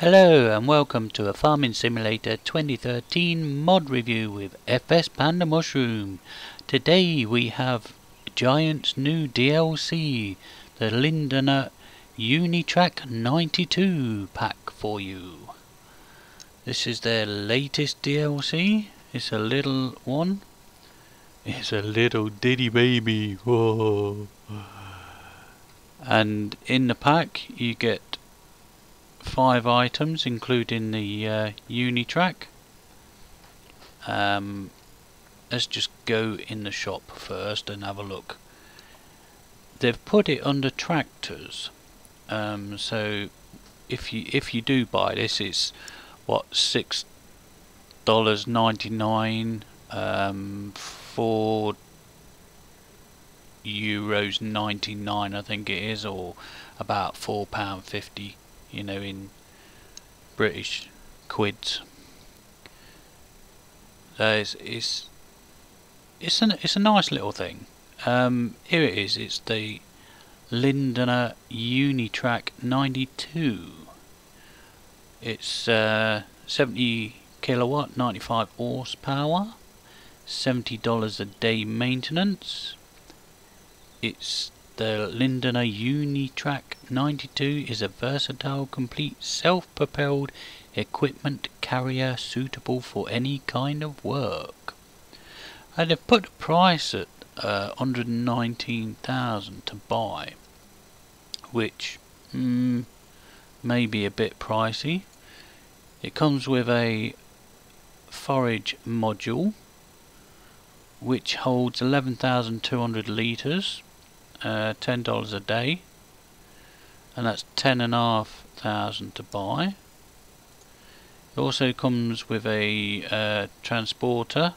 Hello and welcome to a Farming Simulator 2013 mod review with FS Panda Mushroom. Today we have Giant's new DLC, the Lindner Unitrac 92 pack for you. This is their latest DLC. It's a little one. It's a little diddy baby. Whoa. And in the pack you get 5 items, including the Unitrac. Let's just go in the shop first and have a look. They've put it under tractors, so if you do buy this, it's what, $6.99, €4.99 I think it is, or about £4.50. You know, in British quids. So it's a nice little thing. Here it is. It's the Lindner Unitrac 92. It's 70 kilowatt, 95 horsepower, $70 a day maintenance. It's the Lindner Unitrac 92 is a versatile, complete, self-propelled equipment carrier suitable for any kind of work. And they've put the price at $119,000 to buy, which may be a bit pricey. It comes with a Forage Module, which holds 11,200 litres. $10 a day, and that's $10,500 to buy. It also comes with a transporter,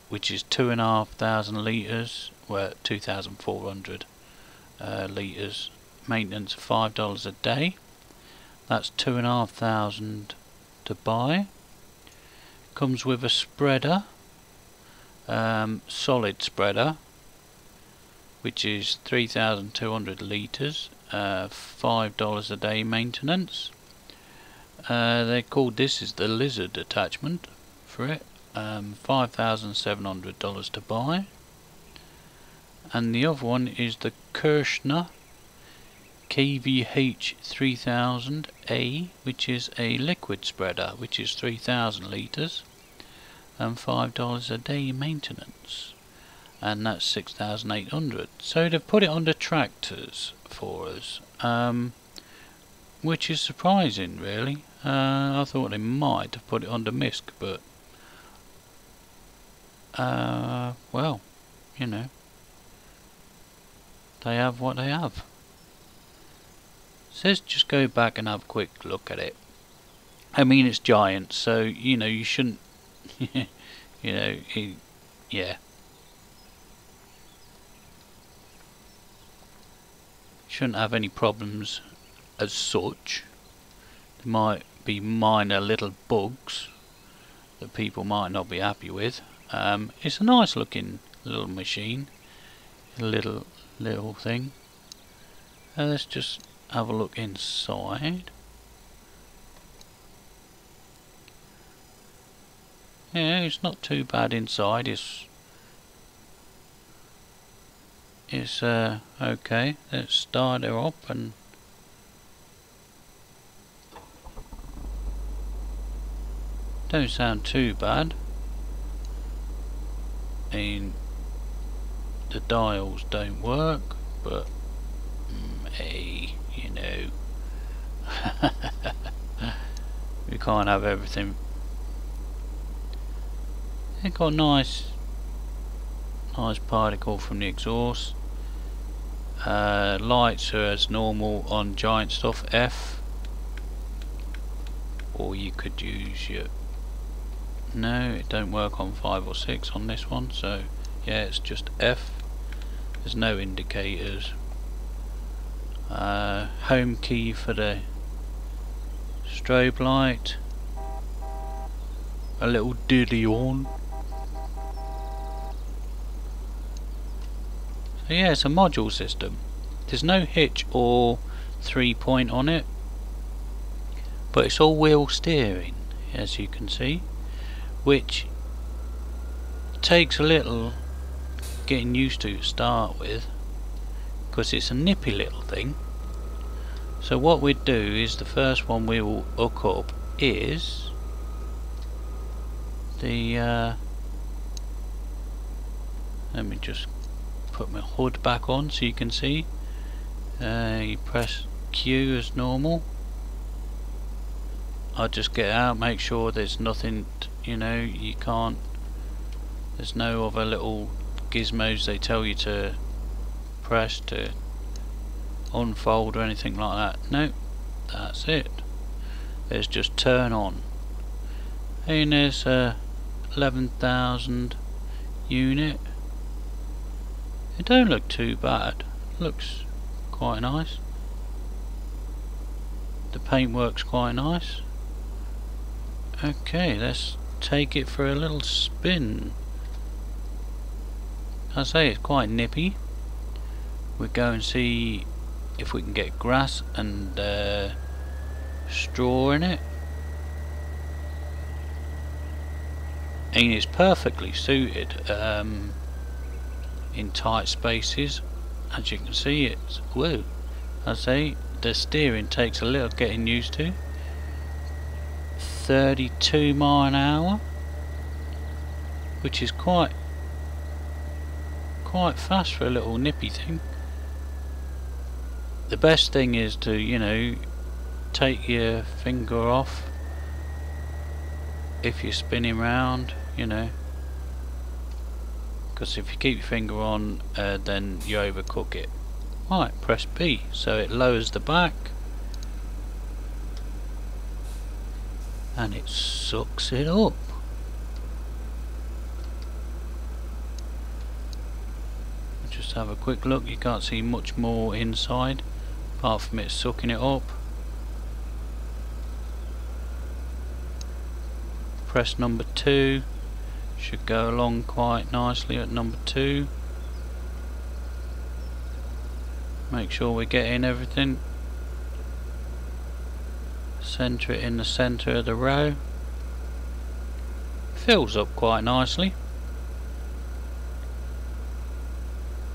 which is 2,500 litres, well, 2,400 litres. Maintenance of $5 a day. That's $2,500 to buy. Comes with a spreader. Solid spreader, which is 3,200 litres, $5 a day maintenance. They called this is the lizard attachment for it, $5,700 to buy. And the other one is the Kirchner KVH 3000A, which is a liquid spreader, which is 3,000 litres. And $5 a day maintenance, and that's 6,800. So they've put it under tractors for us, which is surprising, really. I thought they might have put it under MISC, but well, you know, they have what they have. It says just go back and have a quick look at it. I mean, it's Giant, so you know you shouldn't. You know, yeah. Shouldn't have any problems as such. There might be minor little bugs that people might not be happy with. It's a nice looking little machine, a little thing. Let's just have a look inside. Yeah, it's not too bad inside. It's okay. Let's start it up and don't sound too bad. I mean, the dials don't work, but hey, you know, we can't have everything. It got nice particle from the exhaust. Lights are as normal on Giant stuff, F, or you could use your. No, it don't work on 5 or 6 on this one, so yeah, it's just F. There's no indicators. Home key for the strobe light. A little diddy on. So yeah, it's a module system. There's no hitch or 3-point on it, but it's all wheel steering, as you can see, which takes a little getting used to start with, because it's a nippy little thing. So what we'd do is, the first one we will hook up is the let me just put my hood back on so you can see. You press Q as normal. I'll just get out, make sure there's nothing, you know, you can't, there's no other little gizmos they tell you to press to unfold or anything like that. No, that's it. There's just turn on. And there's a 11,000 unit. It don't look too bad. Looks quite nice. The paint works quite nice. Okay, let's take it for a little spin. I say it's quite nippy. We'll go and see if we can get grass and straw in it. And it's perfectly suited in tight spaces. As you can see, it's woo. I say the steering takes a little getting used to. 32 miles an hour, which is quite fast for a little nippy thing. The best thing is to, you know, take your finger off if you're spinning round, you know, because if you keep your finger on, then you overcook it. Right, press B, so it lowers the back and it sucks it up. Just have a quick look. You can't see much more inside apart from it sucking it up. Press number 2, should go along quite nicely at number 2. Make sure we're getting everything. Centre it in the centre of the row. Fills up quite nicely.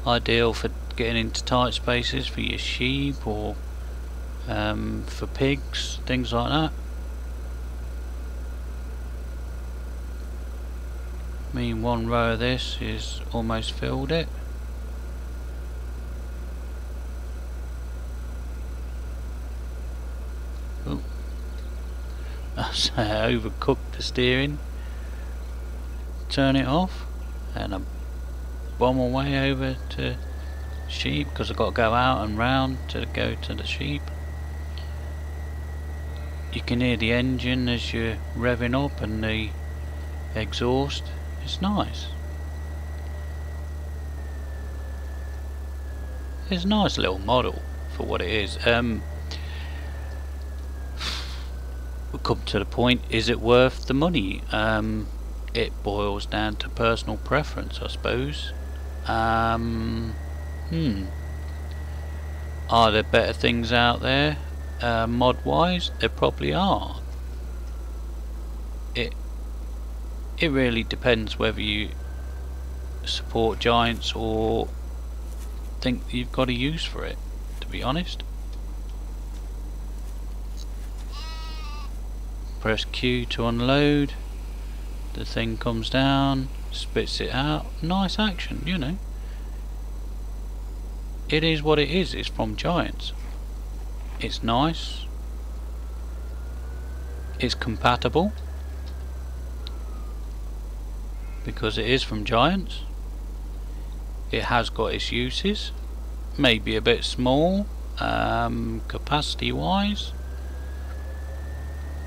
Ideal for getting into tight spaces for your sheep or for pigs, things like that. I mean, one row of this is almost filled it. Ooh. I overcooked the steering. Turn it off and I bomb away over to sheep, because I've got to go out and round to go to the sheep. You can hear the engine as you're revving up and the exhaust. It's nice. It's a nice little model for what it is. We'll come to the point, is it worth the money? It boils down to personal preference, I suppose. Are there better things out there, mod wise? There probably are. It really depends whether you support giants or think you've got a use for it, to be honest. Press Q to unload. The thing comes down, spits it out. Nice action, you know. It is what it is. It's from Giants. It's nice. It's compatible because it is from Giants. It has got its uses. Maybe a bit small capacity wise,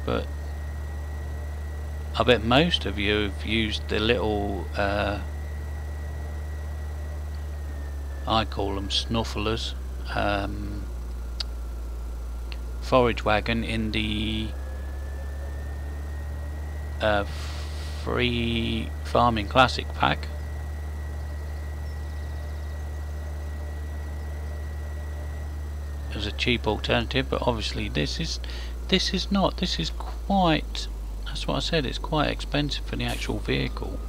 but I bet most of you have used the little I call them snufflers, forage wagon in the free farming classic pack. There's a cheap alternative, but obviously this is not. This is quite, that's what I said, it's quite expensive for the actual vehicle.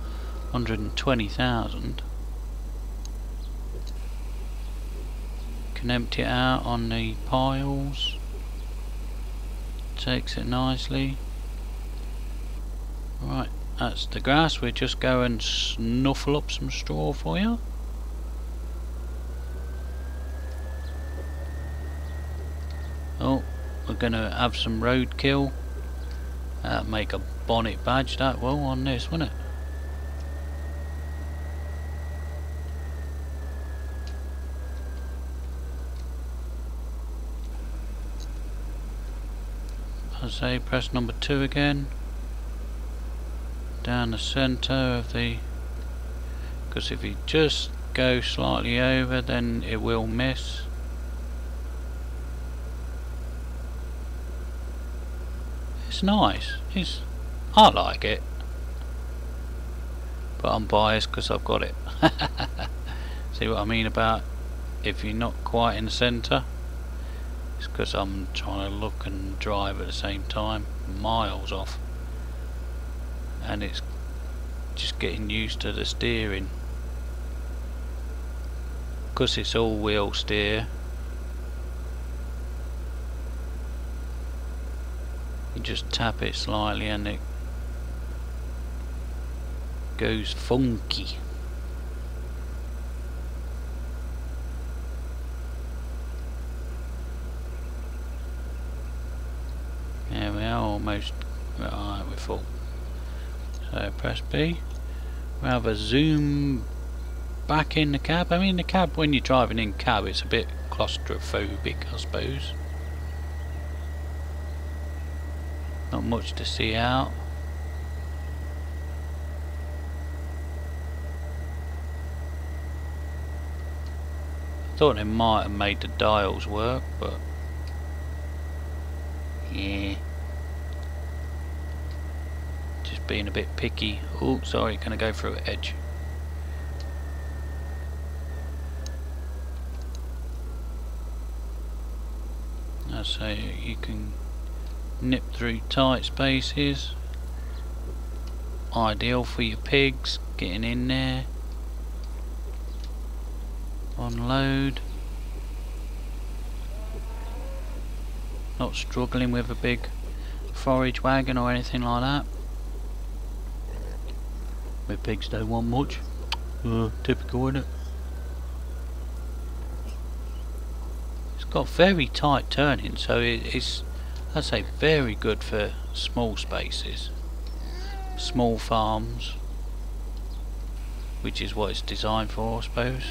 120,000. Can empty it out on the piles. Takes it nicely. Right, that's the grass. We'll just go and snuffle up some straw for you. Oh, we're gonna have some roadkill. Make a bonnet badge that will on this, wouldn't it? I say press number 2 again. Down the centre of the, because if you just go slightly over then it will miss. It's nice. I like it, but I'm biased because I've got it. See what I mean about if you're not quite in the centre? It's because I'm trying to look and drive at the same time, miles off, and it's just getting used to the steering because it's all wheel steer. You just tap it slightly and it goes funky. There we are, almost. Right, we're full. So press B. We have a zoom back in the cab. I mean, the cab, when you're driving in cab, it's a bit claustrophobic, I suppose. Not much to see out. I thought they might have made the dials work, but yeah, just being a bit picky. Oh, sorry, gonna go through an edge. So you can nip through tight spaces. Ideal for your pigs getting in there. Unload. Not struggling with a big forage wagon or anything like that. With pigs don't want much. Typical, isn't it? It's got very tight turning, so it's, I'd say, very good for small spaces, small farms, which is what it's designed for, I suppose.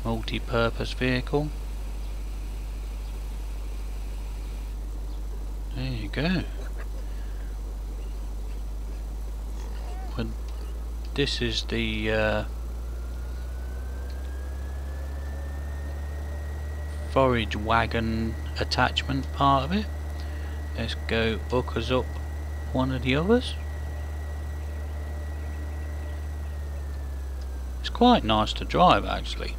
Multi-purpose vehicle. There you go. But this is the forage wagon attachment part of it. Let's go hook us up one of the others. It's quite nice to drive, actually.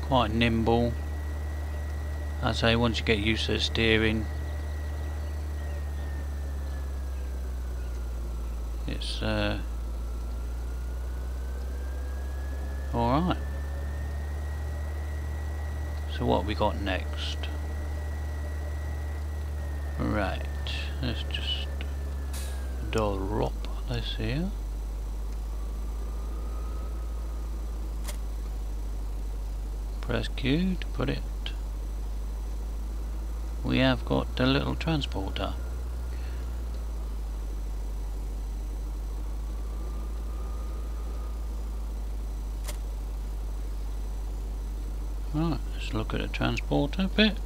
Quite nimble. I say, once you get used to the steering, it's alright. So what have we got next? Right, let's just drop this here. Press Q to put it. We have got the little transporter. Right, let's look at the transporter bit.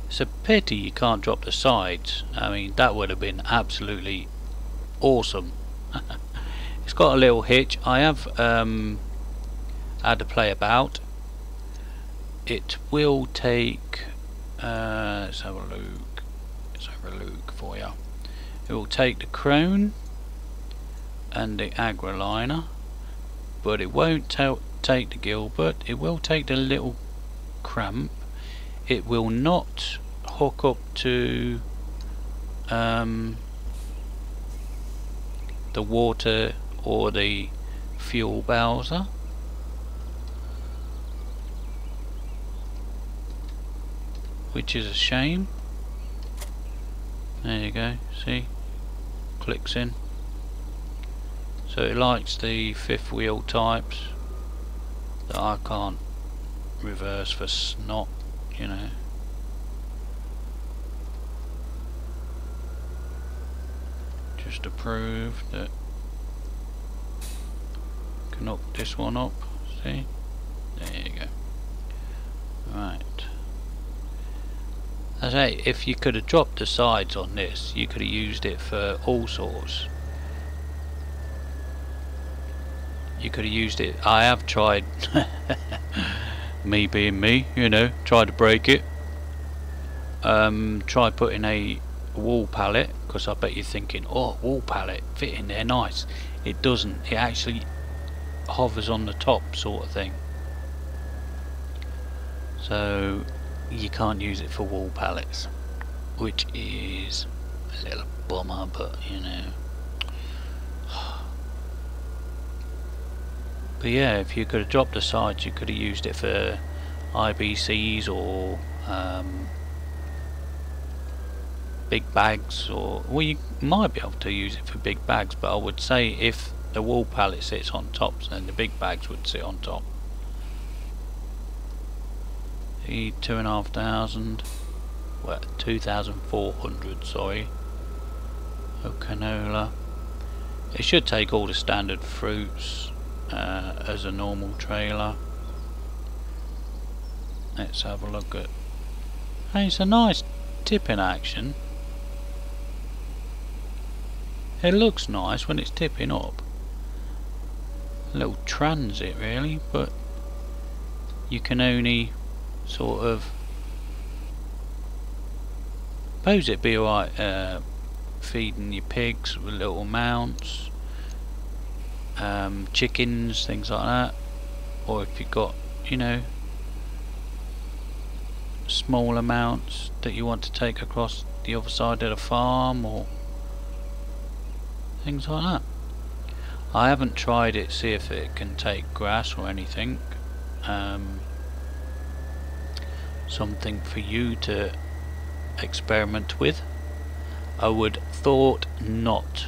It's a pity you can't drop the sides. I mean, that would have been absolutely awesome. It's got a little hitch. I have had to play about. It will take, let's have a look. Let's have a look for you. It will take the crone and the agroliner, but it won't take the Gilbert. It will take the little cramp. It will not hook up to the water or the fuel bowser. Which is a shame. There you go, see? Clicks in. So it likes the fifth wheel types that I can't reverse for snot, you know. Just to prove that I can hook this one up, see? There you go. Right. I say, if you could have dropped the sides on this, you could have used it for all sorts. You could have used it. I have tried, me being me, you know, tried to break it. Try putting a wall pallet, because I bet you're thinking, oh, wall pallet, fit in there nice. It doesn't. It actually hovers on the top, sort of thing. So you can't use it for wall pallets, which is a little bummer, but you know. But yeah, if you could have dropped the sides, you could have used it for IBCs or big bags, or well, you might be able to use it for big bags, but I would say if the wall pallet sits on top, then the big bags would sit on top. 2,500, well, 2,400, sorry, of canola. It should take all the standard fruits as a normal trailer. Let's have a look at. Hey, it's a nice tipping action. It looks nice when it's tipping up. A little transit really, but you can only sort of, suppose it'd be alright feeding your pigs with little mounts, chickens, things like that, or if you've got, you know, small amounts that you want to take across the other side of the farm, or things like that. I haven't tried it, see if it can take grass or anything. Something for you to experiment with. I would thought not,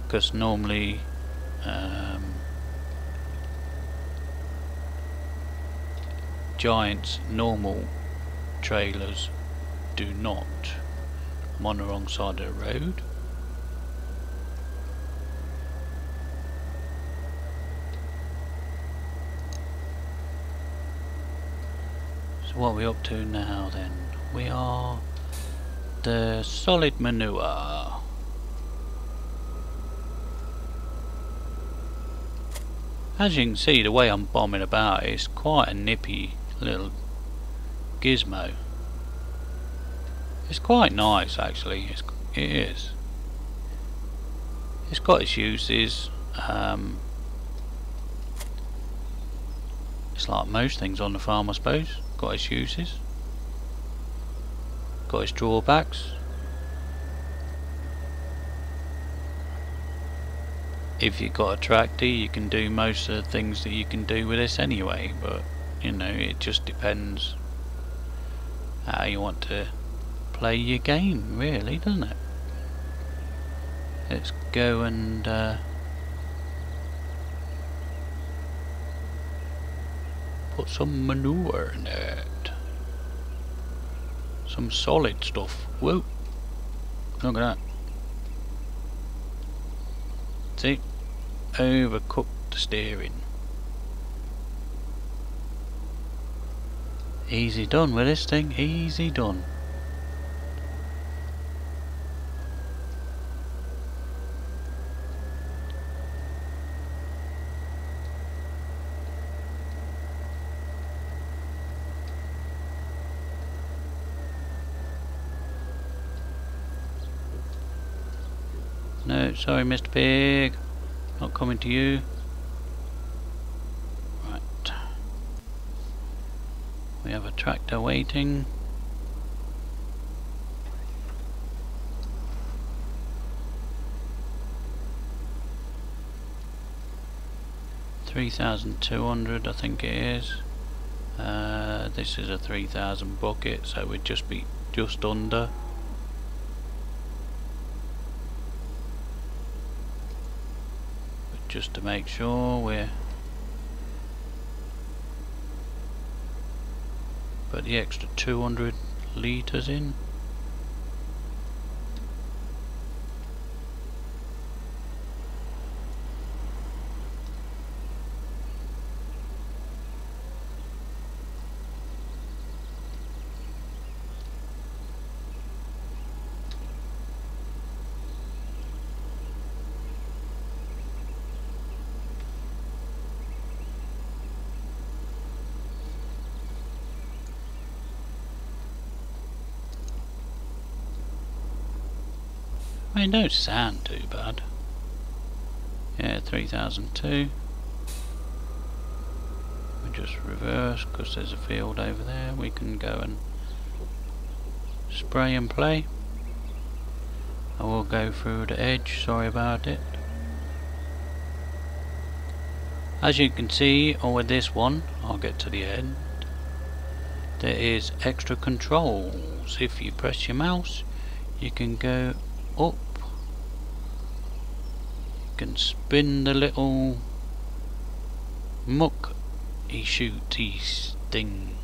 because normally Giant's normal trailers do not. I'm on the wrong side of the road. So what are we up to now then? We are the solid manure. As you can see, the way I'm bombing about, it's quite a nippy little gizmo. It's quite nice actually, it is. It's got its uses. It's like most things on the farm, I suppose. Got its uses, got its drawbacks. If you've got a tractor, you can do most of the things that you can do with this anyway, but you know, it just depends how you want to play your game, really, doesn't it? Let's go and put some manure in it. Some solid stuff. Whoa! Look at that. See? Overcooked the steering. Easy done with this thing, easy done. No, sorry Mr. Pig, not coming to you. Right, we have a tractor waiting. $3,200 I think it is. This is a 3,000 bucket, so we'd just be just under. But just to make sure we're put the extra 200 litres in. I mean, don't sound too bad. Yeah, 3002. We just reverse because there's a field over there. We can go and spray and play. I will go through the edge, sorry about it. As you can see, or with this one, I'll get to the end, there is extra controls. If you press your mouse, you can go up, you can spin the little shooty thing.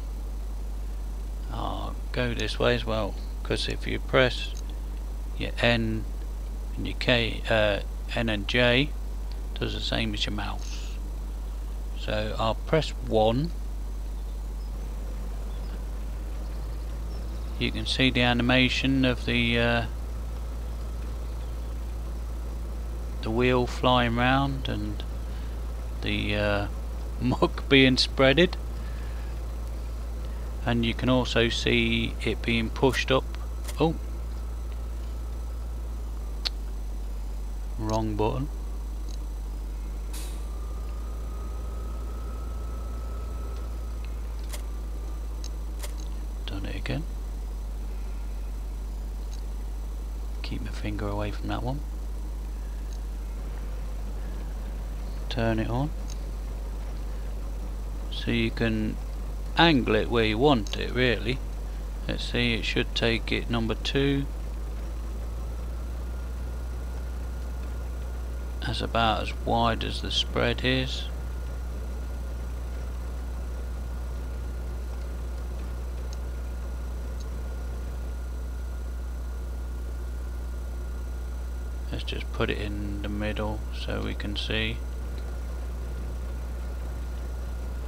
I'll go this way as well, because if you press your N and your K, N and J, does the same as your mouse. So I'll press 1. You can see the animation of the wheel flying round and the muck being spreaded, and you can also see it being pushed up. Oh, wrong button. Done it again. Keep my finger away from that one. Turn it on, so you can angle it where you want it really. Let's see, it should take it number 2. That's about as wide as the spread is. Let's just put it in the middle so we can see.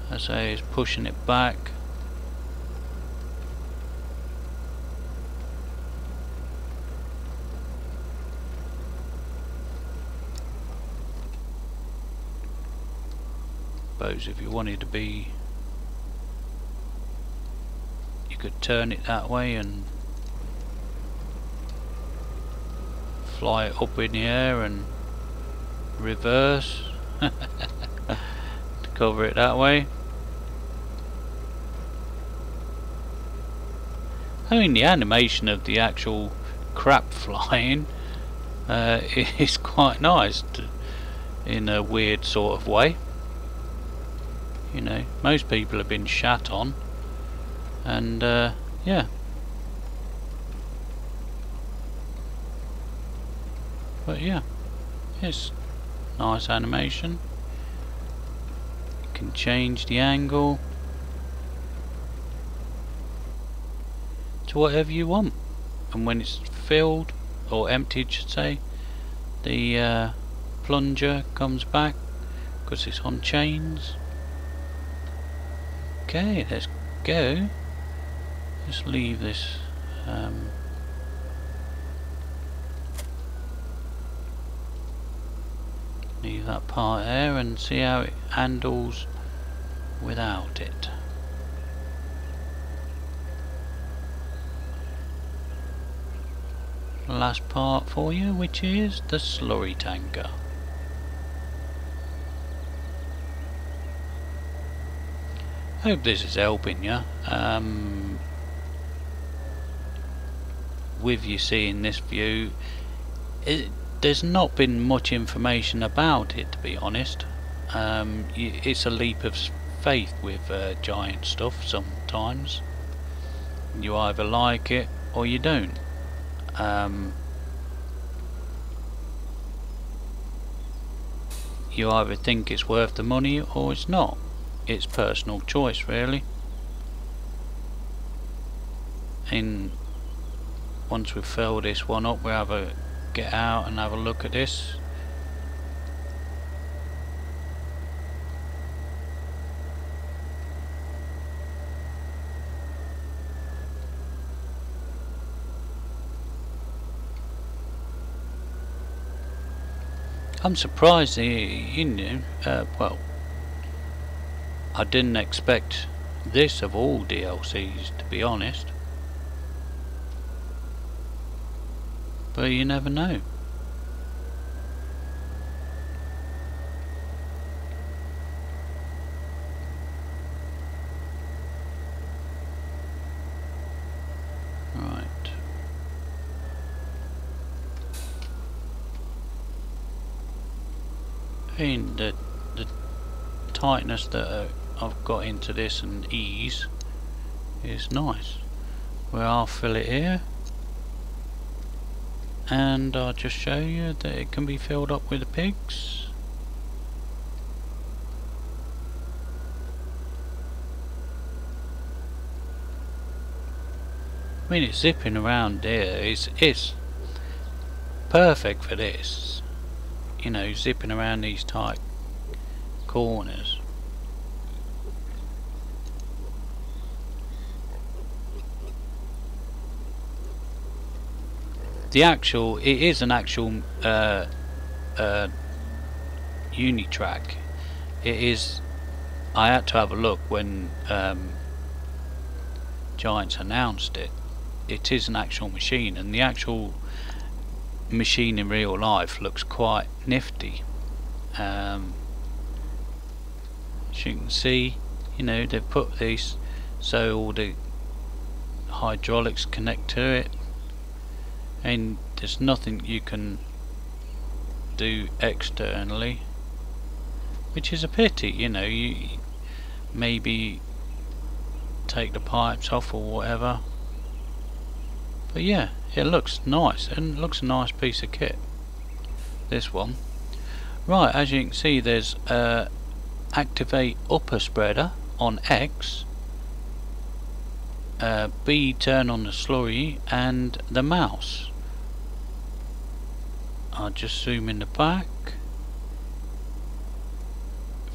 I say it's pushing it back. Suppose if you wanted to be, you could turn it that way and fly it up in the air and reverse to cover it that way. I mean, the animation of the actual crap flying is quite nice in a weird sort of way. You know, most people have been shat on, and yeah. But yeah, it's nice animation. You can change the angle to whatever you want, and when it's filled or emptied, should say, the plunger comes back because it's on chains. Okay, let's go. Just leave this leave that part there and see how it handles without it. last part for you, which is the slurry tanker. Hope this is helping you with you seeing this view. There's not been much information about it, to be honest. It's a leap of faith with giant stuff sometimes. You either like it or you don't. You either think it's worth the money or it's not. It's personal choice, really. And once we've filled this one up, we'll have a get out and have a look at this. I'm surprised, well, I didn't expect this of all DLCs, to be honest. But you never know. Right. And the tightness that I've got into this and ease is nice. Well, I'll fill it here. And I'll just show you that it can be filled up with the pigs. I mean, it's zipping around there. It's perfect for this. You know, zipping around these tight corners. It is an actual Unitrac. It is. I had to have a look when Giants announced it. It is an actual machine, and the actual machine in real life looks quite nifty. As you can see, you know, they've put these so all the hydraulics connect to it. And there's nothing you can do externally, which is a pity. You know, you maybe take the pipes off or whatever. But yeah, it looks nice, and it looks a nice piece of kit, this one. Right, as you can see, there's activate upper spreader on X, B turn on the slurry, and the mouse. I'll just zoom in the back.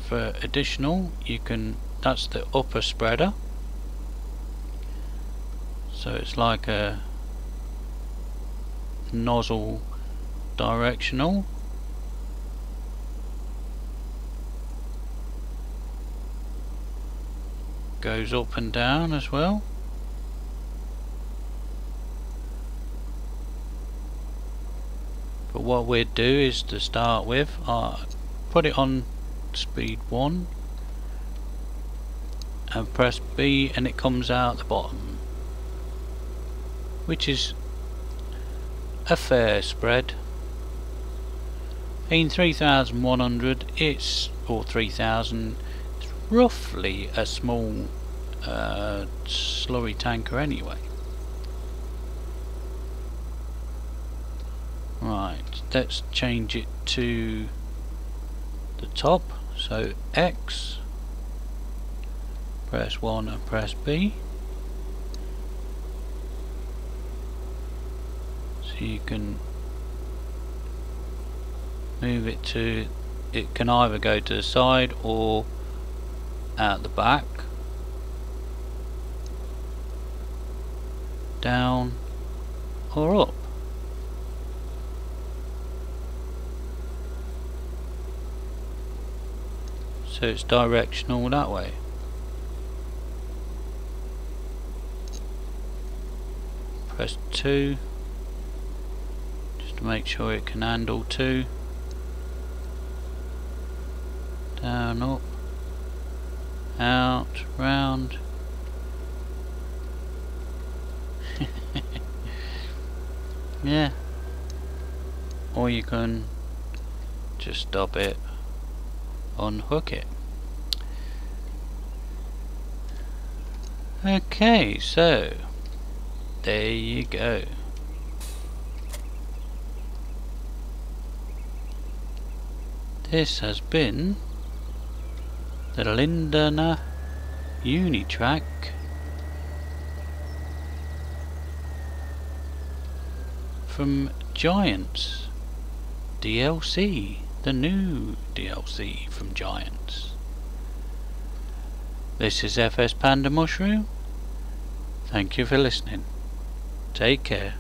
For additional, you can, that's the upper spreader. So it's like a nozzle directional. Goes up and down as well. But what we'd do is, to start with, put it on speed 1 and press B, and it comes out the bottom, which is a fair spread. In 3100, or 3000, it's roughly a small slurry tanker anyway. Right, let's change it to the top. So X, press 1 and press B. So you can move it to, it can either go to the side or out the back, down or up. So it's directional that way. Press 2 to make sure it can handle 2. Down, up, out, round. Yeah. Or you can just stop it, unhook it. Okay, so there you go. This has been the Lindner Unitrac from Giants DLC, the new DLC from Giants. This is FS Panda Mushroom. Thank you for listening. Take care.